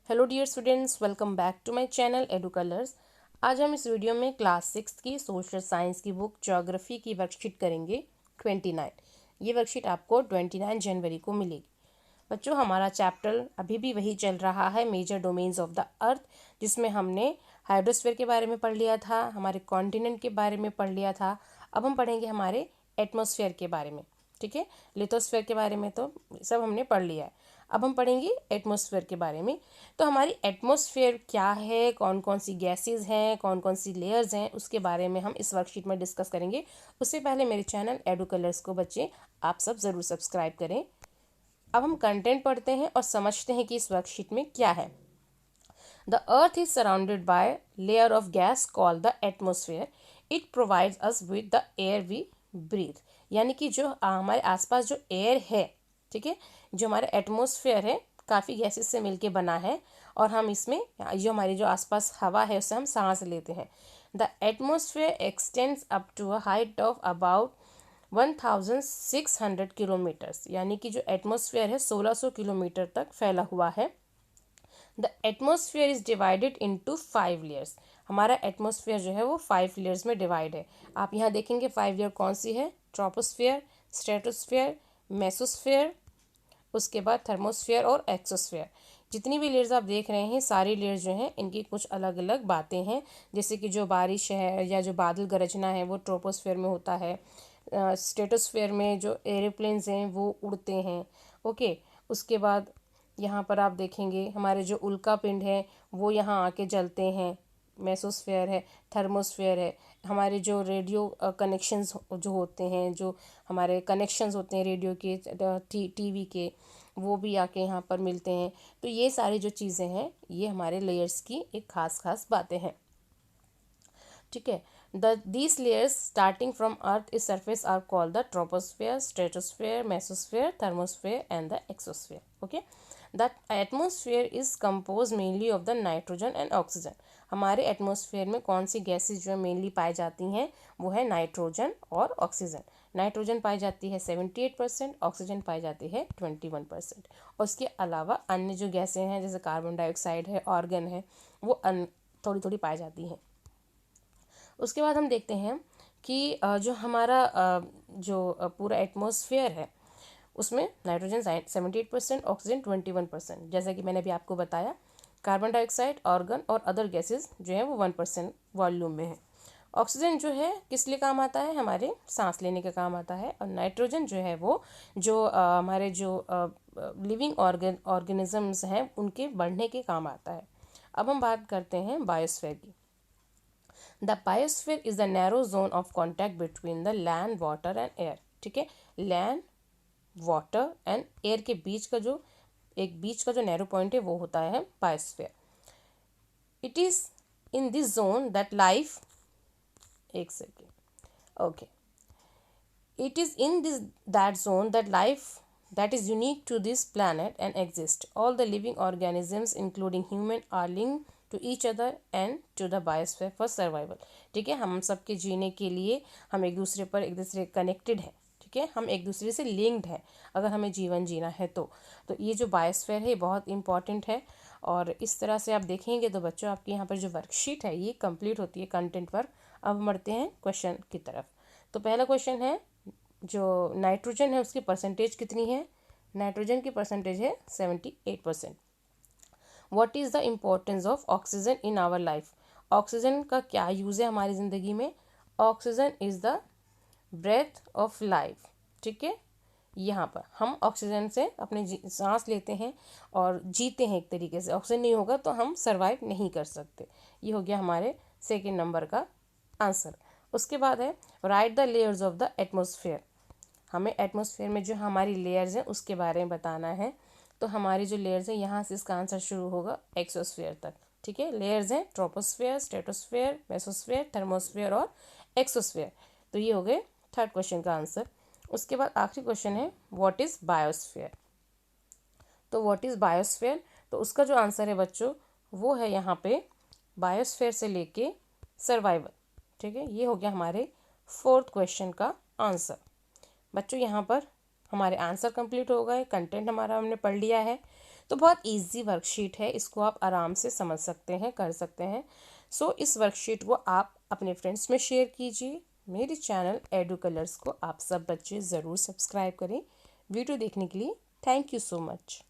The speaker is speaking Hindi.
Hello dear students, welcome back to my channel edu colours. आज हम इस वीडियो में क्लास 6 की सोशल साइंस की बुक ज्योग्राफी की वर्कशीट करेंगे 29। ये वर्कशीट आपको 29 जनवरी को मिलेगी। बच्चों, हमारा चैप्टर अभी भी वही चल रहा है, major domains of the earth, जिसमें हमने हाइड्रोस्फीयर के बारे में पढ़ लिया था, हमारे कॉन्टिनेंट के बारे में पढ़ लिया था। अब हम पढ़ेंगे हमारे एटमॉस्फेयर के बारे में। ठीक है, लिथोस्फीयर के बारे में तो सब हमने पढ़ लिया है। अब हम पढ़ेंगे एटमॉस्फेयर के बारे में। तो हमारी एटमॉस्फेयर क्या है, कौन कौन सी गैसेस हैं, कौन कौन सी लेयर्स हैं, उसके बारे में हम इस वर्कशीट में डिस्कस करेंगे। उससे पहले मेरे चैनल एडू कलर्स को बच्चे आप सब ज़रूर सब्सक्राइब करें। अब हम कंटेंट पढ़ते हैं और समझते हैं कि इस वर्कशीट में क्या है। The earth is surrounded by layer of gas called the atmosphere. It provides us with the air we breathe. यानी कि जो हमारे आसपास जो एयर है, ठीक है, जो हमारा एटमोसफेयर है, काफ़ी गैसेस से मिलके बना है और हम इसमें जो हमारी जो आसपास हवा है उससे हम सांस लेते हैं। The atmosphere extends up to a height of about 1600 kilometres. यानी कि जो एटमॉस्फेयर है 1600 किलोमीटर तक फैला हुआ है। The atmosphere is divided into 5 layers. हमारा एटमॉस्फेयर जो है वो 5 लेयर्स में डिवाइड है। आप यहाँ देखेंगे 5 लेयर कौन सी है। ट्रोपोस्फेयर, स्ट्रेटोस्फेयर, मेसोस्फेयर, उसके बाद थर्मोस्फेयर और एक्सोस्फेयर। जितनी भी लेयर्स आप देख रहे हैं, सारी लेयर्स जो हैं इनकी कुछ अलग अलग बातें हैं। जैसे कि जो बारिश है या जो बादल गरजना है वो ट्रोपोस्फेयर में होता है। स्ट्रेटोस्फेयर में जो एरोप्लेन्स हैं वो उड़ते हैं। ओके, उसके बाद यहाँ पर आप देखेंगे हमारे जो उल्का पिंड है वो यहाँ आके जलते हैं, मेसोस्फेयर है। थर्मोस्फेयर है, हमारे जो रेडियो कनेक्शंस जो होते हैं, जो हमारे कनेक्शंस होते हैं रेडियो के, टीवी के, वो भी आके यहाँ पर मिलते हैं। तो ये सारी जो चीज़ें हैं ये हमारे लेयर्स की एक खास खास बातें हैं। ठीक है, these layers starting from earth is surface are called the troposphere, stratosphere, mesosphere, thermosphere and the exosphere. Okay, the atmosphere is composed mainly of the nitrogen and oxygen. हमारे एटमॉस्फेयर में कौन सी गैसेस जो मेनली पाई जाती हैं वो है नाइट्रोजन और ऑक्सीजन। नाइट्रोजन पाई जाती है 78%, ऑक्सीजन पाई जाती है 21%। और उसके अलावा अन्य जो गैसें हैं जैसे कार्बन डाइऑक्साइड है, ऑर्गन है, वो थोड़ी थोड़ी पाई जाती हैं। उसके बाद हम देखते हैं कि जो हमारा जो पूरा एटमॉस्फेयर है उसमें नाइट्रोजन 78%, ऑक्सीजन 21%। जैसा कि मैंने अभी आपको बताया, कार्बन डाइऑक्साइड, ऑर्गन और अदर गैसेस जो है वो 1% वॉल्यूम में है। ऑक्सीजन जो है किस लिए काम आता है, हमारे सांस लेने का काम आता है। और नाइट्रोजन जो है वो जो हमारे जो लिविंग ऑर्गेनिजम्स हैं उनके बढ़ने के काम आता है। अब हम बात करते हैं बायोस्फीयर की। The biosphere is the narrow zone of contact between the land, water and air. ठीक है, लैंड, वाटर एंड एयर के बीच का जो नैरो पॉइंट है वो होता है biosphere. It is in this zone that life, एक second, okay, it is in this that zone that life that is unique to this planet and exist. All the living organisms including human are linked to each other and to the biosphere for survival. ठीक है, हम सबके जीने के लिए हम एक दूसरे कनेक्टेड हैं। ठीक है, हम एक दूसरे से लिंक्ड हैं अगर हमें जीवन जीना है तो ये जो बायोस्फीयर है बहुत इंपॉर्टेंट है। और इस तरह से आप देखेंगे तो बच्चों आपकी यहाँ पर जो वर्कशीट है ये कंप्लीट होती है कंटेंट पर। अब बढ़ते हैं क्वेश्चन की तरफ। तो पहला क्वेश्चन है, जो नाइट्रोजन है उसकी परसेंटेज कितनी है। नाइट्रोजन की परसेंटेज है 78%। What is the importance of oxygen in our life. Oxygen का क्या यूज़ है हमारी ज़िंदगी में। Oxygen is the breath of life. ठीक है, यहाँ पर हम ऑक्सीजन से अपने सांस लेते हैं और जीते हैं एक तरीके से। ऑक्सीजन नहीं होगा तो हम सर्वाइव नहीं कर सकते। ये हो गया हमारे सेकेंड नंबर का आंसर। उसके बाद है right the layers of the atmosphere. हमें एटमॉस्फेयर में जो हमारी लेयर्स हैं उसके बारे में बताना है। तो हमारी जो लेयर्स हैं यहाँ से इसका आंसर शुरू होगा एक्सोस्फेयर तक। ठीक है, लेयर्स हैं ट्रोपोस्फेयर, स्ट्रेटोस्फेयर, मेसोस्फेयर, थर्मोस्फेयर और एक्सोस्फेयर। तो ये हो गए थर्ड क्वेश्चन का आंसर। उसके बाद आखिरी क्वेश्चन है व्हाट इज़ बायोस्फेयर। तो व्हाट इज़ बायोस्फेयर, तो उसका जो आंसर है बच्चों वो है यहाँ पे बायोस्फेयर से लेके सर्वाइवल। ठीक है, ये हो गया हमारे फोर्थ क्वेश्चन का आंसर। बच्चों यहाँ पर हमारे आंसर कंप्लीट हो गए, कंटेंट हमारा हमने पढ़ लिया है। तो बहुत इजी वर्कशीट है, इसको आप आराम से समझ सकते हैं, कर सकते हैं। सो इस वर्कशीट को आप अपने फ्रेंड्स में शेयर कीजिए। मेरे चैनल एडू कलर्स को आप सब बच्चे ज़रूर सब्सक्राइब करें। वीडियो देखने के लिए थैंक यू सो मच।